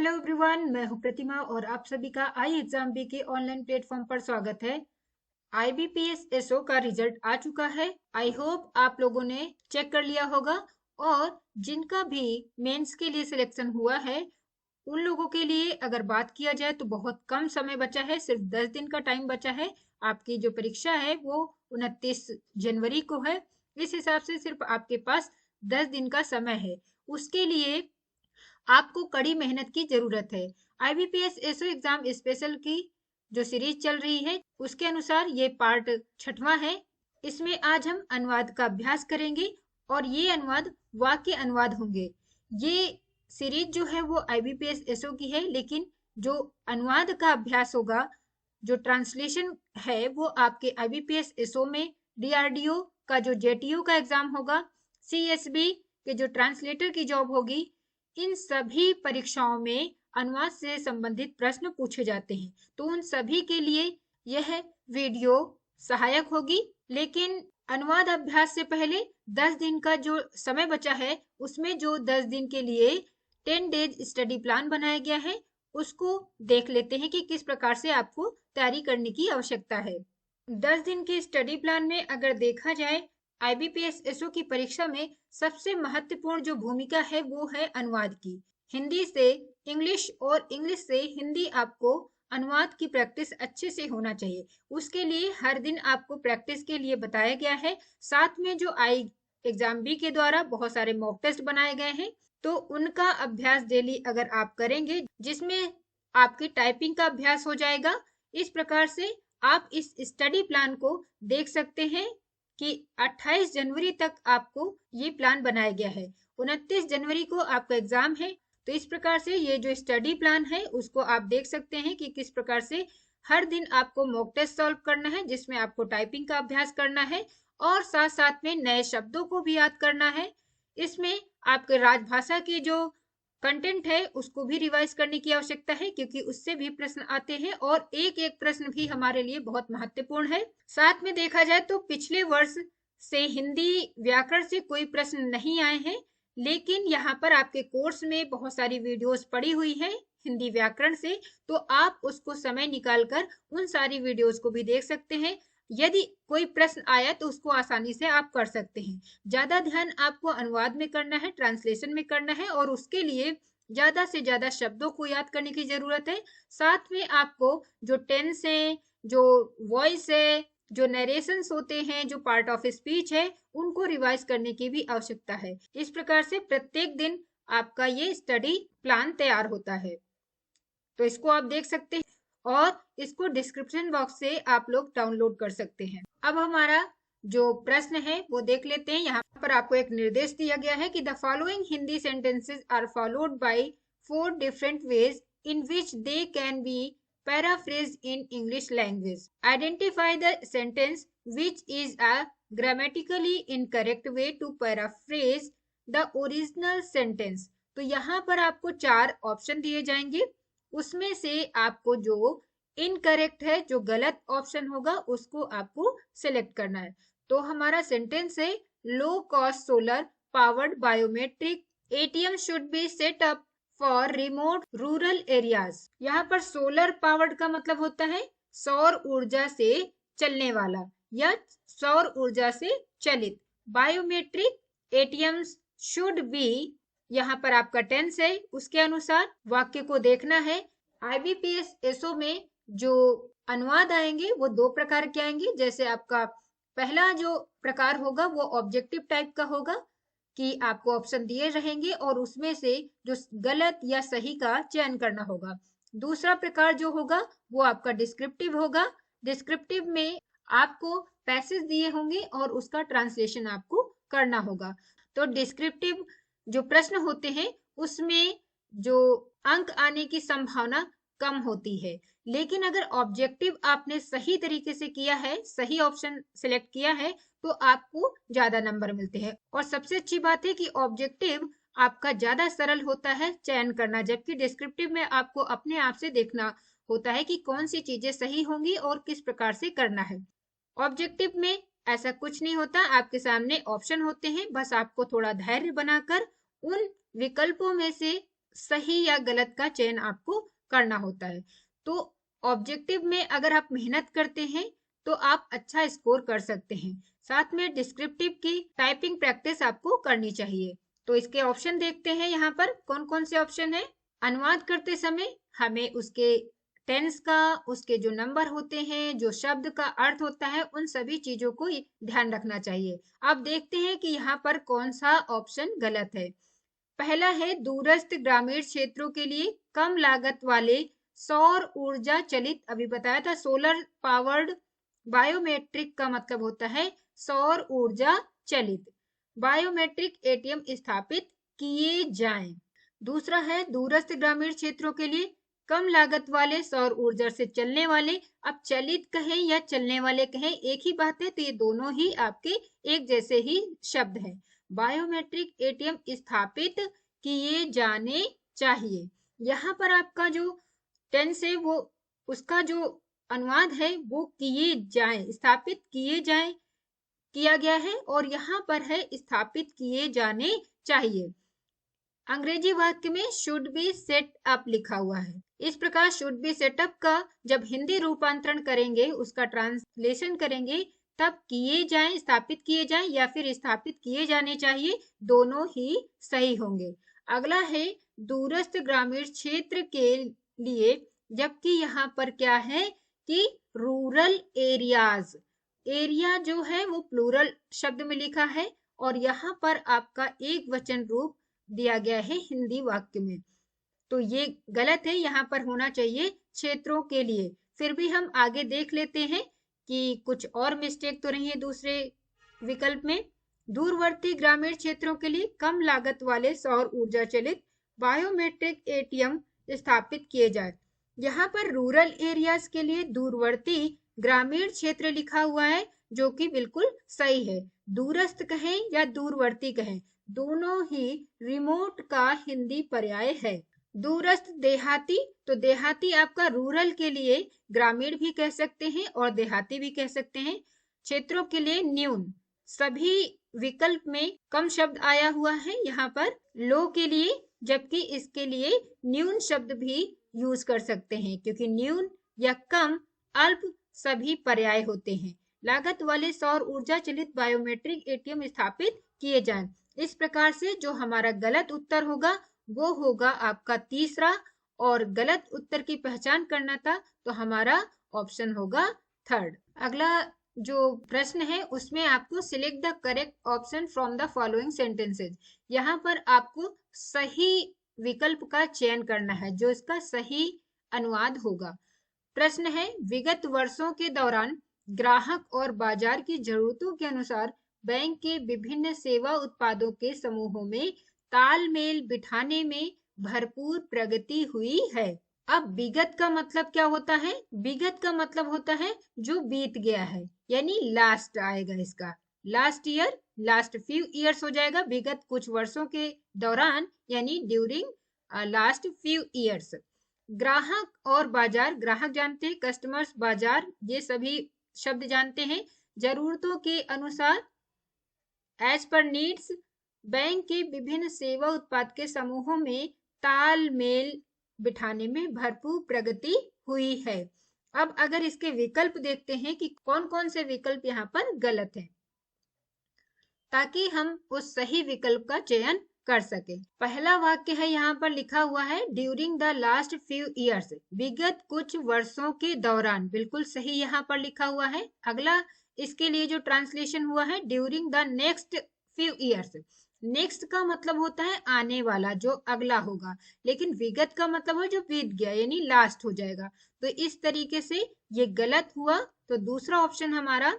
Hello everyone, मैं हूं प्रतिमा और आप सभी का आई एग्जाम बी के ऑनलाइन प्लेटफॉर्म पर स्वागत है। IBPS एसओ का रिजल्ट आ चुका है। आई होप आप लोगों ने चेक कर लिया होगा और जिनका भी मेंस के लिए सिलेक्शन हुआ है उन लोगों के लिए अगर बात किया जाए तो बहुत कम समय बचा है, सिर्फ 10 दिन का टाइम बचा है। आपकी जो परीक्षा है वो 29 जनवरी को है। इस हिसाब से सिर्फ आपके पास 10 दिन का समय है। उसके लिए आपको कड़ी मेहनत की जरूरत है। IBPS एसओ एग्जाम स्पेशल की जो सीरीज चल रही है उसके अनुसार ये पार्ट 6वां है। इसमें आज हम अनुवाद का अभ्यास करेंगे और ये अनुवाद वाक्य अनुवाद होंगे। ये सीरीज जो है वो IBPS एसओ की है, लेकिन जो अनुवाद का अभ्यास होगा, जो ट्रांसलेशन है, वो आपके IBPS एसओ में DRDO का जो JTU का एग्जाम होगा, CSB के जो ट्रांसलेटर की जॉब होगी, इन सभी परीक्षाओं में अनुवाद से संबंधित प्रश्न पूछे जाते हैं। तो उन सभी के लिए यह वीडियो सहायक होगी। लेकिन अनुवाद अभ्यास से पहले 10 दिन का जो समय बचा है उसमें जो 10 दिन के लिए 10 डेज स्टडी प्लान बनाया गया है उसको देख लेते हैं कि किस प्रकार से आपको तैयारी करने की आवश्यकता है। 10 दिन के स्टडी प्लान में अगर देखा जाए, IBPS एसओ की परीक्षा में सबसे महत्वपूर्ण जो भूमिका है वो है अनुवाद की। हिंदी से इंग्लिश और इंग्लिश से हिंदी आपको अनुवाद की प्रैक्टिस अच्छे से होना चाहिए। उसके लिए हर दिन आपको प्रैक्टिस के लिए बताया गया है। साथ में जो एग्जाम बी के द्वारा बहुत सारे मॉक टेस्ट बनाए गए हैं, तो उनका अभ्यास डेली अगर आप करेंगे, जिसमें आपकी टाइपिंग का अभ्यास हो जाएगा। इस प्रकार से आप इस स्टडी प्लान को देख सकते हैं कि 28 जनवरी तक आपको ये प्लान बनाया गया है। 29 जनवरी को आपका एग्जाम है। तो इस प्रकार से ये जो स्टडी प्लान है उसको आप देख सकते हैं कि किस प्रकार से हर दिन आपको मॉक टेस्ट सॉल्व करना है, जिसमें आपको टाइपिंग का अभ्यास करना है और साथ साथ में नए शब्दों को भी याद करना है। इसमें आपके राजभाषा की जो कंटेंट है उसको भी रिवाइज करने की आवश्यकता है, क्योंकि उससे भी प्रश्न आते हैं और एक एक प्रश्न भी हमारे लिए बहुत महत्वपूर्ण है। साथ में देखा जाए तो पिछले वर्ष से हिंदी व्याकरण से कोई प्रश्न नहीं आए हैं, लेकिन यहाँ पर आपके कोर्स में बहुत सारी वीडियोस पड़ी हुई है हिंदी व्याकरण से, तो आप उसको समय निकालकर उन सारी वीडियोस को भी देख सकते हैं। यदि कोई प्रश्न आया तो उसको आसानी से आप कर सकते हैं। ज्यादा ध्यान आपको अनुवाद में करना है, ट्रांसलेशन में करना है और उसके लिए ज्यादा से ज्यादा शब्दों को याद करने की जरूरत है। साथ में आपको जो टेंस है, जो वॉइस है, जो नरेशंस होते हैं, जो पार्ट ऑफ स्पीच है, उनको रिवाइज करने की भी आवश्यकता है। इस प्रकार से प्रत्येक दिन आपका ये स्टडी प्लान तैयार होता है। तो इसको आप देख सकते हैं और इसको डिस्क्रिप्शन बॉक्स से आप लोग डाउनलोड कर सकते हैं। अब हमारा जो प्रश्न है वो देख लेते हैं। यहाँ पर आपको एक निर्देश दिया गया है कि the following Hindi sentences are followed by 4 different ways in which they can be paraphrased in English language. Identify the sentence which is a grammatically incorrect way to paraphrase the original sentence. तो यहाँ पर आपको 4 option दिए जाएंगे, उसमें से आपको जो इनकरेक्ट है, जो गलत ऑप्शन होगा, उसको आपको सिलेक्ट करना है। तो हमारा सेंटेंस है, low cost solar powered biometric ATM should be set up for remote rural areas. यहाँ पर सोलर पावर्ड का मतलब होता है सौर ऊर्जा से चलने वाला या सौर ऊर्जा से चलित। बायोमेट्रिक ATM शुड बी, यहाँ पर आपका टेंस है, उसके अनुसार वाक्य को देखना है। IBPS एसओ में जो अनुवाद आएंगे वो 2 प्रकार के आएंगे। जैसे आपका पहला जो प्रकार होगा वो ऑब्जेक्टिव टाइप का होगा कि आपको ऑप्शन दिए रहेंगे और उसमें से जो गलत या सही का चयन करना होगा। दूसरा प्रकार जो होगा वो आपका डिस्क्रिप्टिव होगा। डिस्क्रिप्टिव में आपको पैसेज दिए होंगे और उसका ट्रांसलेशन आपको करना होगा। तो डिस्क्रिप्टिव जो प्रश्न होते हैं उसमें जो अंक आने की संभावना कम होती है, लेकिन अगर ऑब्जेक्टिव आपने सही तरीके से किया है, सही ऑप्शन सिलेक्ट किया है, तो आपको ज्यादा नंबर मिलते हैं। और सबसे अच्छी बात है कि ऑब्जेक्टिव आपका ज्यादा सरल होता है चयन करना, जबकि डिस्क्रिप्टिव में आपको अपने आप से देखना होता है कि कौन सी चीजें सही होंगी और किस प्रकार से करना है। ऑब्जेक्टिव में ऐसा कुछ नहीं होता, आपके सामने ऑप्शन होते हैं, बस आपको थोड़ा धैर्य बनाकर उन विकल्पों में से सही या गलत का चयन आपको करना होता है। तो ऑब्जेक्टिव में अगर आप मेहनत करते हैं तो आप अच्छा स्कोर कर सकते हैं। साथ में डिस्क्रिप्टिव की टाइपिंग प्रैक्टिस आपको करनी चाहिए। तो इसके ऑप्शन देखते हैं यहाँ पर कौन कौन से ऑप्शन है। अनुवाद करते समय हमें उसके टेंस का, उसके जो नंबर होते हैं, जो शब्द का अर्थ होता है, उन सभी चीजों को ध्यान रखना चाहिए। अब देखते हैं कि यहाँ पर कौन सा ऑप्शन गलत है। पहला है दूरस्थ ग्रामीण क्षेत्रों के लिए कम लागत वाले सौर ऊर्जा चलित, अभी बताया था सोलर पावर्ड बायोमेट्रिक का मतलब होता है सौर ऊर्जा चलित बायोमेट्रिक एटीएम स्थापित किए जाएं। दूसरा है दूरस्थ ग्रामीण क्षेत्रों के लिए कम लागत वाले सौर ऊर्जा से चलने वाले, अब चलित कहें या चलने वाले कहें एक ही बात है, तो ये दोनों ही आपके एक जैसे ही शब्द हैं। बायोमेट्रिक एटीएम स्थापित किए जाने चाहिए। यहाँ पर आपका जो टेंस है वो उसका जो अनुवाद है वो किए जाए, स्थापित किए जाए किया गया है, और यहाँ पर है स्थापित किए जाने चाहिए। अंग्रेजी वाक्य में शुड बी सेट अप लिखा हुआ है। इस प्रकार शुड बी सेटअप का जब हिंदी रूपांतरण करेंगे, उसका ट्रांसलेशन करेंगे, तब किए जाएं, स्थापित किए जाएं या फिर स्थापित किए जाने चाहिए, दोनों ही सही होंगे। अगला है दूरस्थ ग्रामीण क्षेत्र के लिए, जबकि यहाँ पर क्या है कि रूरल एरियाज, एरिया जो है वो प्लूरल शब्द में लिखा है और यहाँ पर आपका एक वचन रूप दिया गया है हिंदी वाक्य में, तो ये गलत है। यहाँ पर होना चाहिए क्षेत्रों के लिए। फिर भी हम आगे देख लेते हैं कि कुछ और मिस्टेक तो नहीं है दूसरे विकल्प में। दूरवर्ती ग्रामीण क्षेत्रों के लिए कम लागत वाले सौर ऊर्जा चलित बायोमेट्रिक एटीएम स्थापित किए जाए। यहाँ पर रूरल एरियाज के लिए दूरवर्ती ग्रामीण क्षेत्र लिखा हुआ है, जो कि बिल्कुल सही है। दूरस्थ कहें या दूरवर्ती कहें, दोनों ही रिमोट का हिंदी पर्याय है। दूरस्थ देहाती, तो देहाती आपका रूरल के लिए ग्रामीण भी कह सकते हैं और देहाती भी कह सकते हैं। क्षेत्रों के लिए न्यून, सभी विकल्प में कम शब्द आया हुआ है यहाँ पर लो के लिए, जबकि इसके लिए न्यून शब्द भी यूज कर सकते हैं, क्योंकि न्यून या कम, अल्प सभी पर्याय होते हैं। लागत वाले सौर ऊर्जा चलित बायोमेट्रिक एटीएम स्थापित किए जाएं। इस प्रकार से जो हमारा गलत उत्तर होगा वो होगा आपका तीसरा, और गलत उत्तर की पहचान करना था तो हमारा ऑप्शन होगा थर्ड। अगला जो प्रश्न है उसमें आपको select the correct option from the following sentences, यहाँ पर आपको सही विकल्प का चयन करना है जो इसका सही अनुवाद होगा। प्रश्न है विगत वर्षों के दौरान ग्राहक और बाजार की जरूरतों के अनुसार बैंक के विभिन्न सेवा उत्पादों के समूहों में तालमेल बिठाने में भरपूर प्रगति हुई है। अब विगत का मतलब क्या होता है? विगत का मतलब होता है जो बीत गया है, यानी लास्ट आएगा इसका, last year, last few years हो जाएगा। विगत कुछ वर्षों के दौरान यानी ड्यूरिंग लास्ट फ्यू ईयर्स। ग्राहक और बाजार, ग्राहक जानते हैं, कस्टमर्स, बाजार, ये सभी शब्द जानते हैं। जरूरतों के अनुसार, एज पर नीड्स, बैंक के विभिन्न सेवा उत्पाद के समूहों में तालमेल बिठाने में भरपूर प्रगति हुई है। अब अगर इसके विकल्प देखते हैं कि कौन कौन से विकल्प यहाँ पर गलत हैं, ताकि हम उस सही विकल्प का चयन कर सके। पहला वाक्य है यहाँ पर लिखा हुआ है during the last few years, विगत कुछ वर्षों के दौरान, बिल्कुल सही यहाँ पर लिखा हुआ है। अगला इसके लिए जो ट्रांसलेशन हुआ है during the next few years, next का मतलब होता है आने वाला, जो अगला होगा, लेकिन विगत का मतलब है जो बीत गया, यानी लास्ट हो जाएगा। तो इस तरीके से ये गलत हुआ, तो दूसरा ऑप्शन हमारा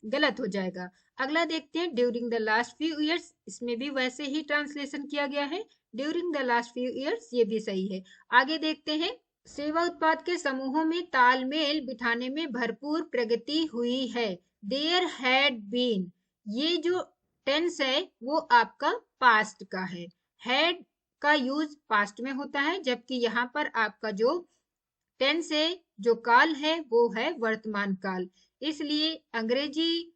गलत हो जाएगा। अगला देखते हैं during the last few years, इसमें भी वैसे ही ट्रांसलेशन किया गया है, during the last few years, ये भी सही है। आगे देखते हैं सेवा उत्पाद के समूहों में तालमेल बिठाने में भरपूर प्रगति हुई है। देयर हैड बीन, ये जो टेंस है वो आपका पास्ट का है, हैड का यूज पास्ट में होता है, जबकि यहाँ पर आपका जो टेंस है, जो काल है, वो है वर्तमान काल। इसलिए अंग्रेजी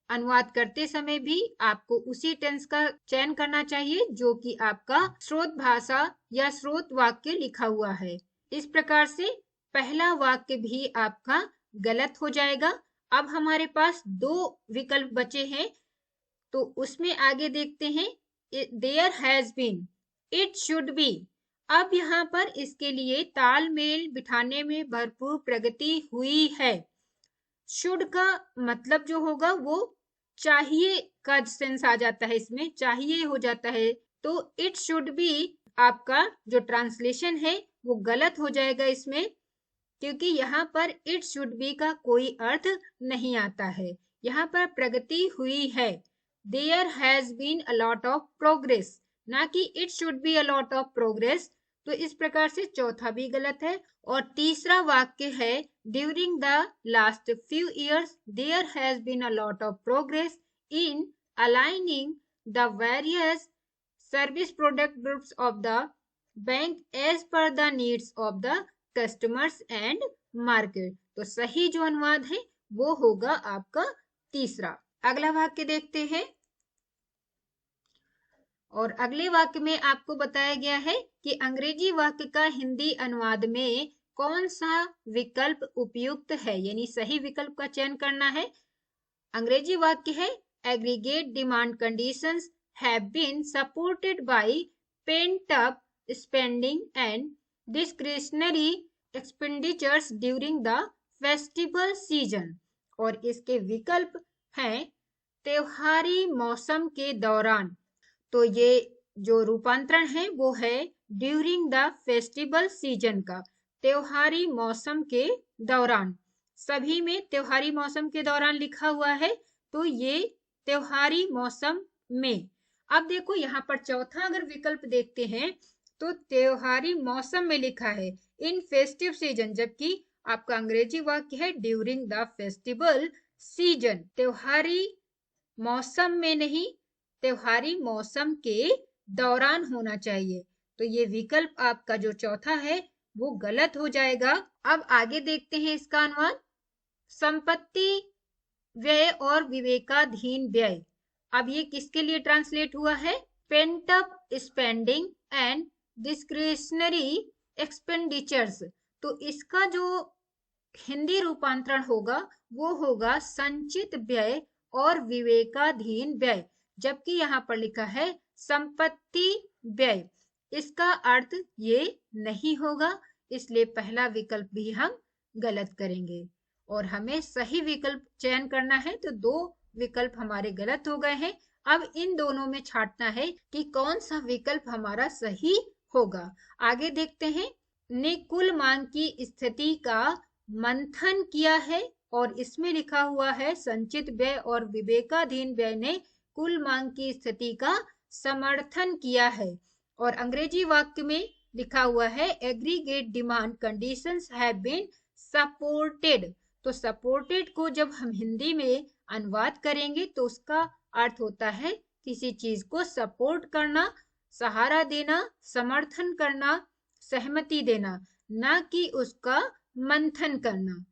अनुवाद करते समय भी आपको उसी टेंस का चयन करना चाहिए जो कि आपका स्रोत भाषा या स्रोत वाक्य लिखा हुआ है। इस प्रकार से पहला वाक्य भी आपका गलत हो जाएगा। अब हमारे पास 2 विकल्प बचे हैं, तो उसमें आगे देखते हैं। There has been, it should be. अब यहाँ पर इसके लिए तालमेल बिठाने में भरपूर प्रगति हुई है। शुड का मतलब जो होगा वो चाहिए का सेंस आ जाता है, इसमें चाहिए हो जाता है। तो इट शुड बी आपका जो ट्रांसलेशन है वो गलत हो जाएगा इसमें, क्योंकि यहाँ पर इट शुड बी का कोई अर्थ नहीं आता है। यहाँ पर प्रगति हुई है, there has been a lot of progress, ना कि it should be a lot of progress. तो इस प्रकार से चौथा भी गलत है। और तीसरा वाक्य है during the last few years there has been a lot of progress in aligning the various service product groups of the bank as per the needs of the customers and market. तो सही जो अनुवाद है वो होगा आपका तीसरा। अगला वाक्य देखते हैं। और अगले वाक्य में आपको बताया गया है कि अंग्रेजी वाक्य का हिंदी अनुवाद में कौन सा विकल्प उपयुक्त है, यानी सही विकल्प का चयन करना है। अंग्रेजी वाक्य है aggregate demand conditions have been supported by pent up spending and discretionary expenditures during the festival season. और इसके विकल्प हैं त्योहारी मौसम के दौरान। तो ये जो रूपांतरण है वो है ड्यूरिंग द फेस्टिवल सीजन का, त्योहारी मौसम के दौरान। सभी में त्योहारी मौसम के दौरान लिखा हुआ है, तो ये त्योहारी मौसम में। अब देखो यहाँ पर चौथा अगर विकल्प देखते हैं तो त्योहारी मौसम में लिखा है इन फेस्टिव सीजन, जबकि आपका अंग्रेजी वाक्य है ड्यूरिंग द फेस्टिवल सीजन। त्योहारी मौसम में नहीं, त्योहारी मौसम के दौरान होना चाहिए। तो ये विकल्प आपका जो चौथा है वो गलत हो जाएगा। अब आगे देखते हैं इसका अनुवाद। संपत्ति व्यय और विवेकाधीन व्यय, अब ये किसके लिए ट्रांसलेट हुआ है? Paint up spending and discretionary expenditures. तो इसका जो हिंदी रूपांतरण होगा वो होगा संचित व्यय और विवेकाधीन व्यय, जबकि यहाँ पर लिखा है संपत्ति व्यय। इसका अर्थ ये नहीं होगा, इसलिए पहला विकल्प भी हम गलत करेंगे और हमें सही विकल्प चयन करना है। तो 2 विकल्प हमारे गलत हो गए हैं। अब इन दोनों में छांटना है कि कौन सा विकल्प हमारा सही होगा। आगे देखते हैं। ने कुल मांग की स्थिति का मंथन किया है, और इसमें लिखा हुआ है संचित व्यय और विवेकाधीन व्यय ने कुल मांग की स्थिति का समर्थन किया है। और अंग्रेजी वाक्य में लिखा हुआ है aggregate demand conditions have been supported. तो सपोर्टेड को जब हम हिंदी में अनुवाद करेंगे तो उसका अर्थ होता है किसी चीज को सपोर्ट करना, सहारा देना, समर्थन करना, सहमति देना, ना कि उसका मंथन करना।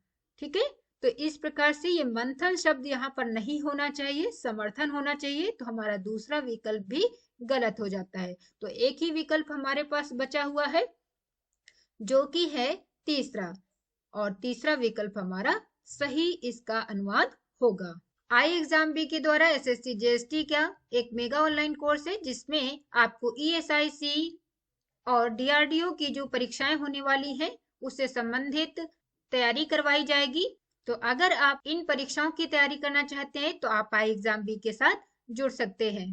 ठीक है, तो इस प्रकार से ये मंथन शब्द यहाँ पर नहीं होना चाहिए, समर्थन होना चाहिए। तो हमारा दूसरा विकल्प भी गलत हो जाता है। तो एक ही विकल्प हमारे पास बचा हुआ है जो कि है तीसरा, और तीसरा विकल्प हमारा सही इसका अनुवाद होगा। iExamB के द्वारा SSC JST का एक मेगा ऑनलाइन कोर्स है जिसमें आपको ESIC और DRDO की जो परीक्षाएं होने वाली हैं उससे संबंधित तैयारी करवाई जाएगी। तो अगर आप इन परीक्षाओं की तैयारी करना चाहते हैं तो आप iExamB के साथ जुड़ सकते हैं।